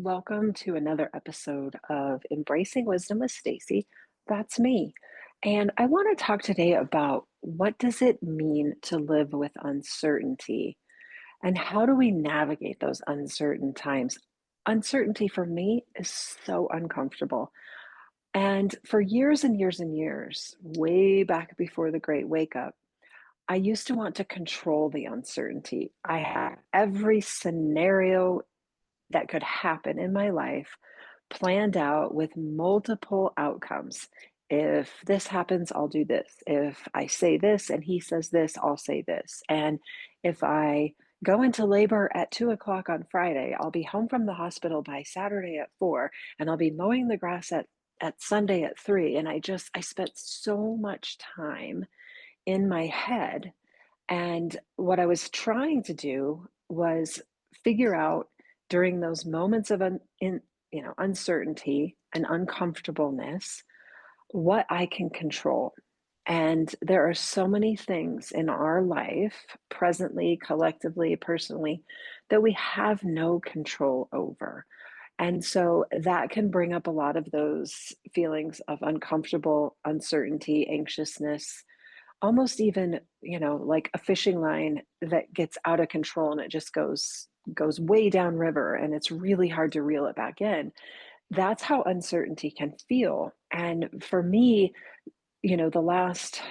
welcome to another episode of Embracing Wisdom with Stacy. That's me. And I want to talk today about what does it mean to live with uncertainty and how do we navigate those uncertain times? Uncertainty for me is so uncomfortable. And for years and years and years, way back before the great wake up, I used to want to control the uncertainty. I had every scenario that could happen in my life planned out with multiple outcomes. If this happens, I'll do this. If I say this and he says this, I'll say this. And if I go into labor at 2 o'clock on Friday, I'll be home from the hospital by Saturday at 4, and I'll be mowing the grass at Sunday at 3. And I spent so much time in my head. And what I was trying to do was figure out during those moments of uncertainty and uncomfortableness what I can control. And there are so many things in our life, presently, collectively, personally, that we have no control over. And so that can bring up a lot of those feelings of uncomfortable, uncertainty, anxiousness, almost even, like a fishing line that gets out of control and it just goes way downriver and it's really hard to reel it back in. That's how uncertainty can feel. And for me, the last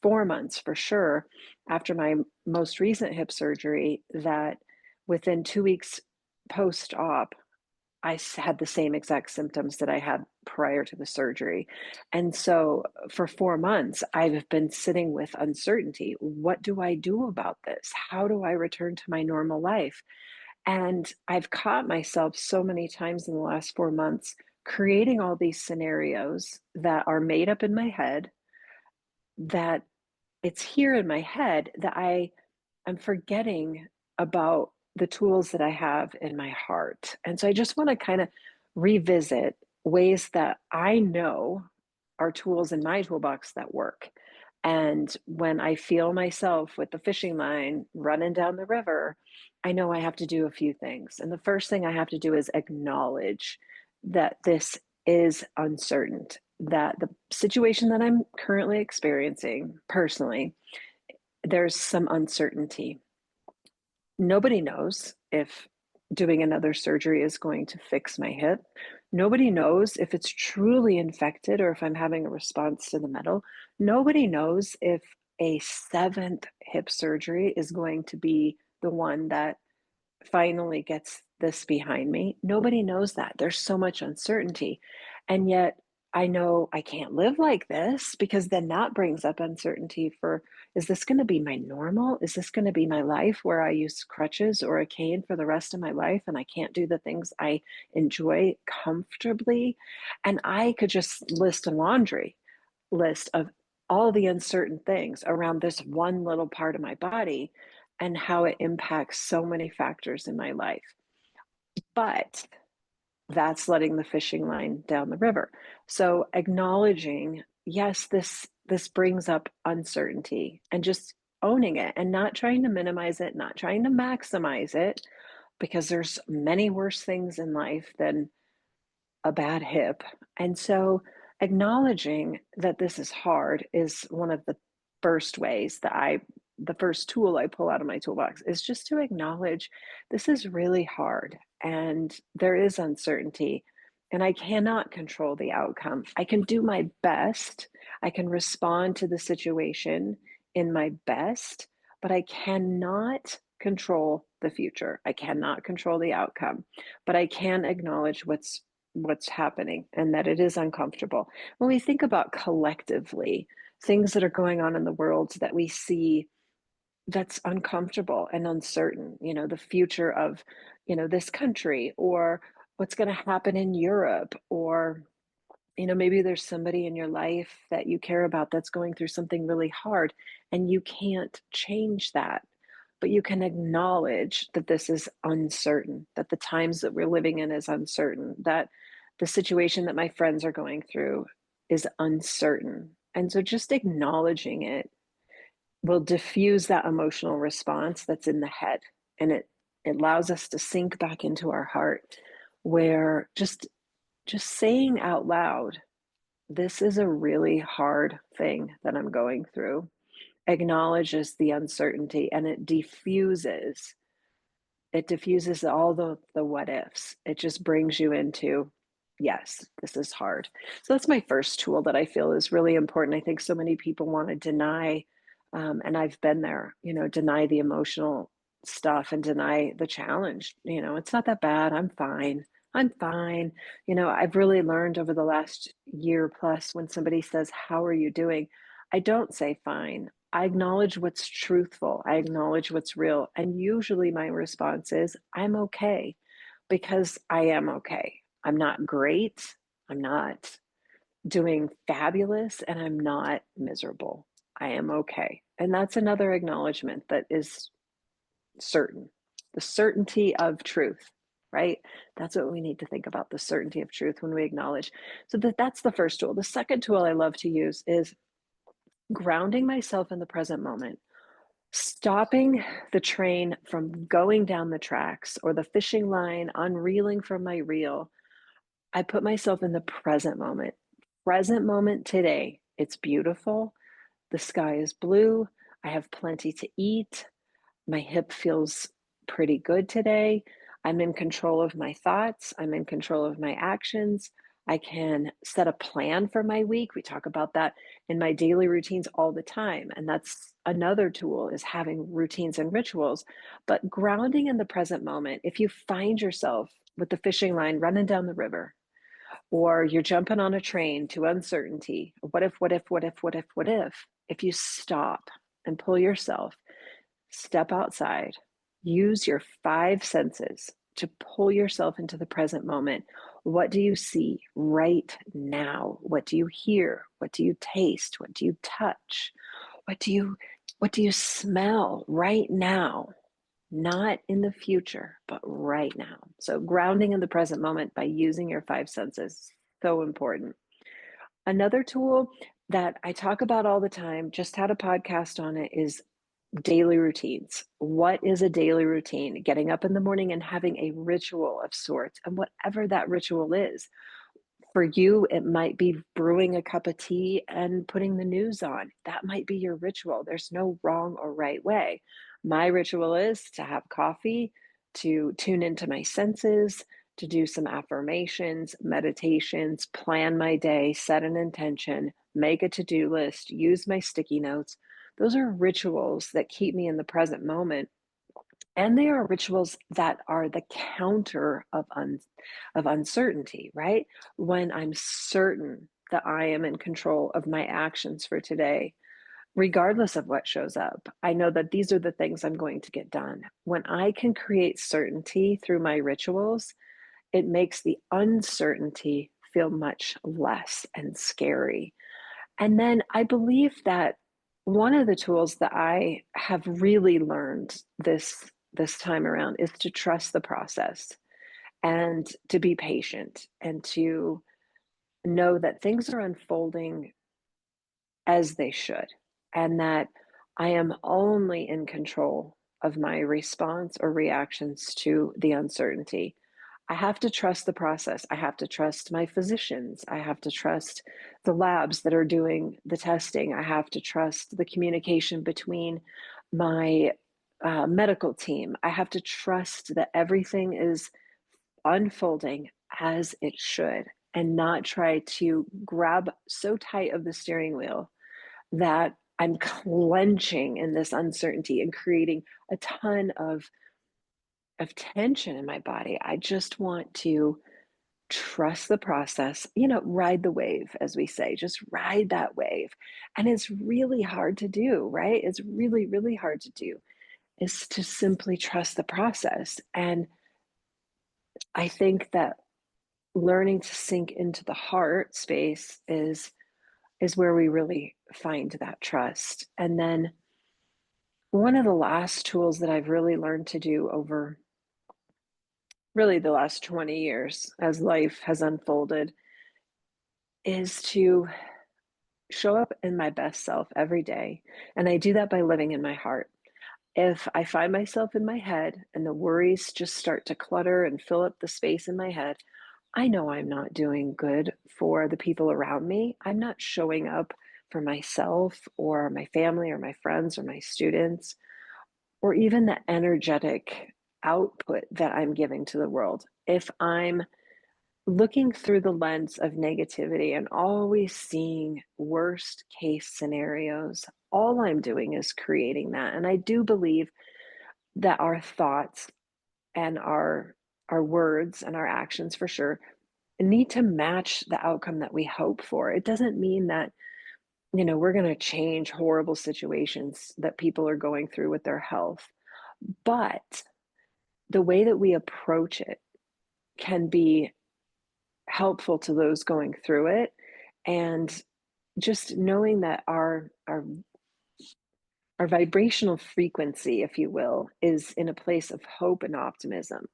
4 months for sure, after my most recent hip surgery, that within 2 weeks post-op, had the same exact symptoms that I had prior to the surgery. And so for 4 months, I've been sitting with uncertainty. What do I do about this? How do I return to my normal life? And I've caught myself so many times in the last 4 months creating all these scenarios that are made up in my head, that it's here in my head that I'm forgetting about the tools that I have in my heart. And so I just want to kind of revisit ways that I know are tools in my toolbox that work. And when I feel myself with the fishing line running down the river, I know I have to do a few things. And the first thing I have to do is acknowledge that this is uncertain, that the situation that I'm currently experiencing personally, there's some uncertainty. Nobody knows if doing another surgery is going to fix my hip. Nobody knows if it's truly infected or if I'm having a response to the metal. Nobody knows if a seventh hip surgery is going to be the one that finally gets this behind me. Nobody knows that. There's so much uncertainty. And yet I know I can't live like this, because then that brings up uncertainty for, is this going to be my normal? Is this going to be my life where I use crutches or a cane for the rest of my life and I can't do the things I enjoy comfortably? And I could just list a laundry list of all the uncertain things around this one little part of my body and how it impacts so many factors in my life. But that's letting the fishing line down the river. So acknowledging, yes, this brings up uncertainty, and just owning it and not trying to minimize it, not trying to maximize it, because there's many worse things in life than a bad hip. And so acknowledging that this is hard is one of the first ways that the first tool I pull out of my toolbox is just to acknowledge this is really hard and there is uncertainty and I cannot control the outcome. I can do my best. I can respond to the situation in my best, but I cannot control the future. I cannot control the outcome, but I can acknowledge what's happening and that it is uncomfortable. When we think about collectively things that are going on in the world that we see that's uncomfortable and uncertain, the future of, this country, or what's going to happen in Europe, or maybe there's somebody in your life that you care about that's going through something really hard and you can't change that. But you can acknowledge that this is uncertain, that the times that we're living in is uncertain, that the situation that my friends are going through is uncertain. And so just acknowledging it will diffuse that emotional response that's in the head. And it allows us to sink back into our heart where just saying out loud, this is a really hard thing that I'm going through, acknowledges the uncertainty and it diffuses all the what ifs. It just brings you into, yes, this is hard. So that's my first tool that I feel is really important. I think so many people want to deny, and I've been there, deny the emotional stuff and deny the challenge. It's not that bad. I'm fine. I'm fine. I've really learned over the last year plus when somebody says, how are you doing? I don't say fine. I acknowledge what's truthful. I acknowledge what's real. And usually my response is, I'm okay because I am okay. I'm not great. I'm not doing fabulous and I'm not miserable. I am okay. And that's another acknowledgement that is certain. The certainty of truth, right? That's what we need to think about, the certainty of truth when we acknowledge. So that's the first tool. The second tool I love to use is grounding myself in the present moment. Stopping the train from going down the tracks or the fishing line unreeling from my reel, I put myself in the present moment. Present moment today. It's beautiful. The sky is blue. I have plenty to eat. My hip feels pretty good today. I'm in control of my thoughts. I'm in control of my actions. I can set a plan for my week. We talk about that in my daily routines all the time. And that's another tool is having routines and rituals. But grounding in the present moment, if you find yourself with the fishing line running down the river, or you're jumping on a train to uncertainty, what if, what if, what if, what if, what if you stop and pull yourself, step outside, use your five senses to pull yourself into the present moment. What do you see right now? What do you hear? What do you taste? What do you touch? What do you smell right now? Not in the future, but right now. So grounding in the present moment by using your five senses, so important. Another tool that I talk about all the time, just had a podcast on it, is daily routines. What is a daily routine? Getting up in the morning and having a ritual of sorts, and whatever that ritual is. For you, it might be brewing a cup of tea and putting the news on. That might be your ritual. There's no wrong or right way. My ritual is to have coffee, to tune into my senses, to do some affirmations, meditations, plan my day, set an intention, make a to do list, use my sticky notes. Those are rituals that keep me in the present moment. And they are rituals that are the counter of uncertainty, right? When I'm certain that I am in control of my actions for today, regardless of what shows up, I know that these are the things I'm going to get done. When I can create certainty through my rituals, it makes the uncertainty feel much less and scary. And then I believe that one of the tools that I have really learned this time around is to trust the process and to be patient and to know that things are unfolding as they should, and that I am only in control of my response or reactions to the uncertainty. I have to trust the process. I have to trust my physicians. I have to trust the labs that are doing the testing. I have to trust the communication between my medical team. I have to trust that everything is unfolding as it should and not try to grab so tight of the steering wheel that I'm clenching in this uncertainty and creating a ton of tension in my body. I just want to trust the process, ride the wave, as we say, just ride that wave. And it's really hard to do, right? It's really, really hard to do, is to simply trust the process. And I think that learning to sink into the heart space is where we really find that trust. And then one of the last tools that I've really learned to do over really the last 20 years as life has unfolded is to show up in my best self every day. And I do that by living in my heart. If I find myself in my head and the worries just start to clutter and fill up the space in my head, I know I'm not doing good for the people around me. I'm not showing up for myself or my family or my friends or my students or even the energetic output that I'm giving to the world. If I'm looking through the lens of negativity and always seeing worst case scenarios, all I'm doing is creating that. And I do believe that our thoughts and our words and our actions for sure need to match the outcome that we hope for. It doesn't mean that, we're going to change horrible situations that people are going through with their health, but the way that we approach it can be helpful to those going through it. And just knowing that our vibrational frequency, if you will, is in a place of hope and optimism.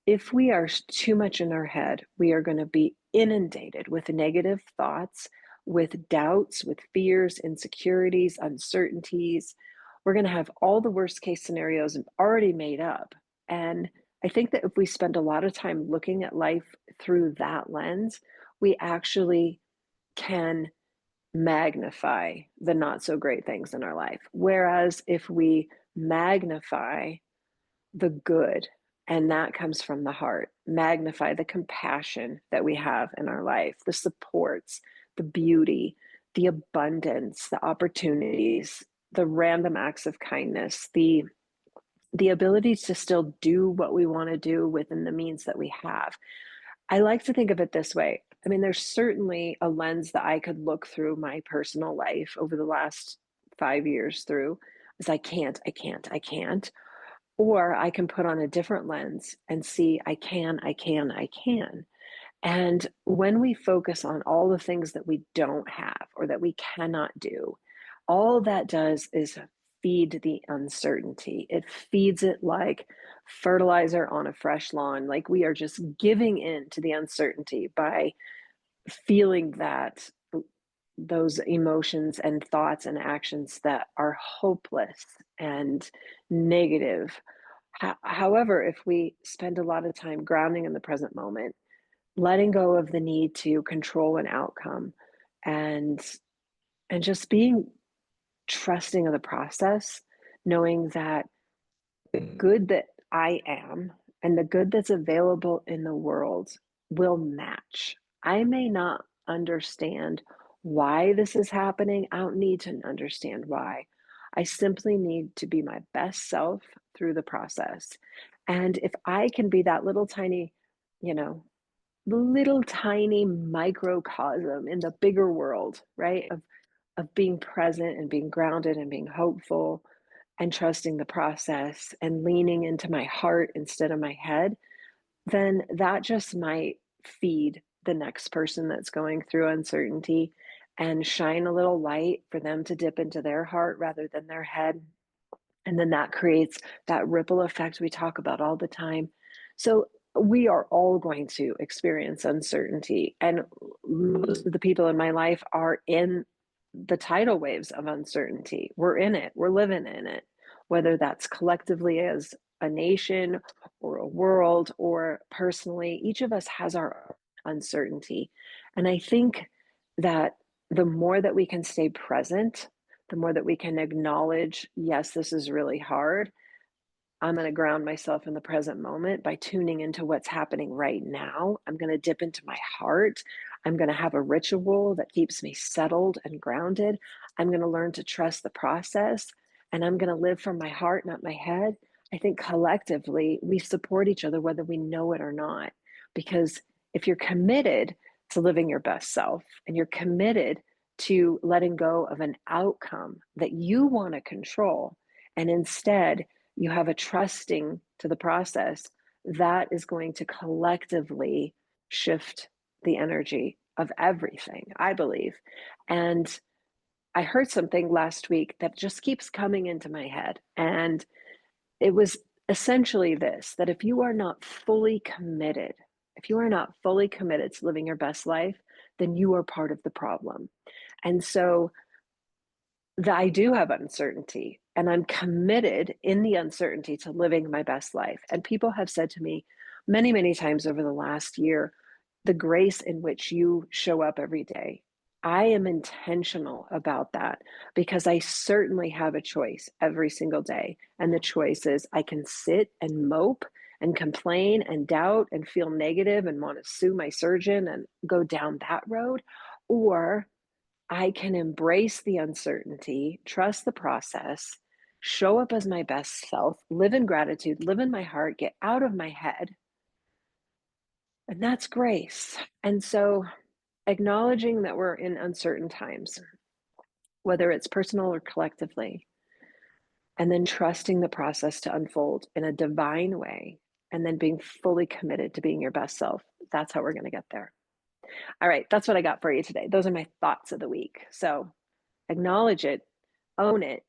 If we are too much in our head, we are going to be inundated with negative thoughts, with doubts, with fears, insecurities, uncertainties. We're going to have all the worst case scenarios already made up. And I think that if we spend a lot of time looking at life through that lens, we actually can magnify the not so great things in our life. Whereas if we magnify the good, and that comes from the heart, magnify the compassion that we have in our life, the supports, the beauty, the abundance, the opportunities, the random acts of kindness, the ability to still do what we want to do within the means that we have. I like to think of it this way. I mean, there's certainly a lens that I could look through my personal life over the last 5 years through is I can't. Or I can put on a different lens and see I can. And when we focus on all the things that we don't have or that we cannot do, all that does is feed the uncertainty. It feeds it like fertilizer on a fresh lawn. Like we are just giving in to the uncertainty by feeling that those emotions and thoughts and actions that are hopeless and negative. However, if we spend a lot of time grounding in the present moment, letting go of the need to control an outcome and just being trusting of the process, knowing that the good that I am and the good that's available in the world will match. I may not understand why this is happening. I don't need to understand why. I simply need to be my best self through the process. And if I can be that little tiny, you know, little tiny microcosm in the bigger world, right? Of being present and being grounded and being hopeful and trusting the process and leaning into my heart instead of my head, then that just might feed the next person that's going through uncertainty and shine a little light for them to dip into their heart rather than their head. And then that creates that ripple effect we talk about all the time. So we are all going to experience uncertainty. And most of the people in my life are in the tidal waves of uncertainty. We're in it, we're living in it, whether that's collectively as a nation or a world or personally, each of us has our uncertainty. And I think that the more that we can stay present, the more that we can acknowledge, yes, this is really hard. I'm going to ground myself in the present moment by tuning into what's happening right now. I'm going to dip into my heart. I'm going to have a ritual that keeps me settled and grounded. I'm going to learn to trust the process and I'm going to live from my heart, not my head. I think collectively we support each other, whether we know it or not. Because if you're committed to living your best self and you're committed to letting go of an outcome that you want to control, and instead you have a trusting to the process, that is going to collectively shift the energy of everything, I believe. And I heard something last week that just keeps coming into my head. And it was essentially this, that if you are not fully committed, if you are not fully committed to living your best life, then you are part of the problem. And so I do have uncertainty. And I'm committed in the uncertainty to living my best life. And people have said to me many, many times over the last year, the grace in which you show up every day. I am intentional about that because I certainly have a choice every single day. And the choice is I can sit and mope and complain and doubt and feel negative and want to sue my surgeon and go down that road. Or I can embrace the uncertainty, trust the process, show up as my best self, live in gratitude, live in my heart, get out of my head. And that's grace. And so, acknowledging that we're in uncertain times, whether it's personal or collectively, and then trusting the process to unfold in a divine way, and then being fully committed to being your best self. That's how we're going to get there. All right, that's what I got for you today. Those are my thoughts of the week. So, acknowledge it, own it,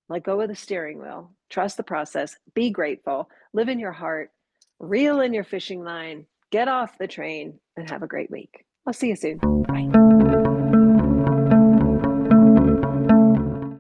let go of the steering wheel, trust the process, be grateful, live in your heart, reel in your fishing line, get off the train, and have a great week. I'll see you soon. Bye.